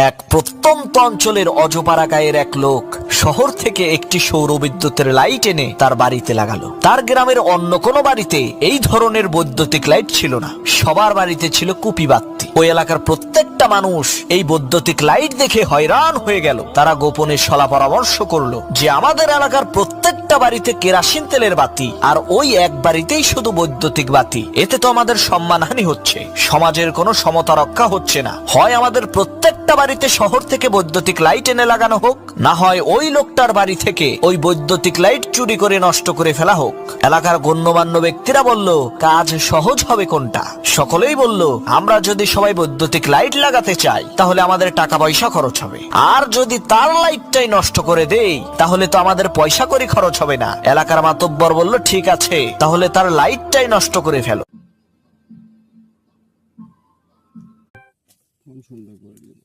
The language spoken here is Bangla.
এক প্রত্যন্ত অঞ্চলের অজপাড়া গায়ের এক লোক শহর থেকে একটি সৌর বিদ্যুতের লাইট এনে তার বাড়িতে লাগালো। তার গ্রামের অন্য কোনো বাড়িতে এই ধরনের বৈদ্যুতিক লাইট ছিল না, সবার বাড়িতে ছিল কুপি বাতি। ওই এলাকার প্রত্যেকটা মানুষ এই বৈদ্যুতিক লাইট দেখে হয়রান হয়ে গেল। তারা গোপনে সলা পরামর্শ করলো যে আমাদের এলাকার প্রত্যেকটা বাড়িতে কেরাসিন তেলের বাতি, আর ওই এক বাড়িতেই শুধু বৈদ্যুতিক বাতি। এতে তো আমাদের সম্মানহানি হচ্ছে, সমাজের কোনো সমতা রক্ষা হচ্ছে না। হয় আমাদের প্রত্যেকটা বাড়িতে শহর থেকে বৈদ্যুতিক লাইট এনে লাগানো হোক, না হয় ওই লোকটার বাড়ি থেকে ওই বৈদ্যুতিক লাইট চুরি করে নষ্ট করে ফেলা হোক। এলাকার গণ্যমান্য ব্যক্তিরা বলল, কাজ সহজ হবে কোনটা? সকলেই বলল, আমরা যদি সবাই বৈদ্যুতিক লাইট লাগাতে চাই তাহলে আমাদের টাকা পয়সা খরচ হবে, আর যদি তার লাইটটাই নষ্ট করে দেই তাহলে তো আমাদের পয়সা করে খরচ হবে না। এলাকার মাতব্বর বলল, ঠিক আছে, তাহলে তার লাইটটাই নষ্ট করে ফেলো। সুন্দর করে দিল।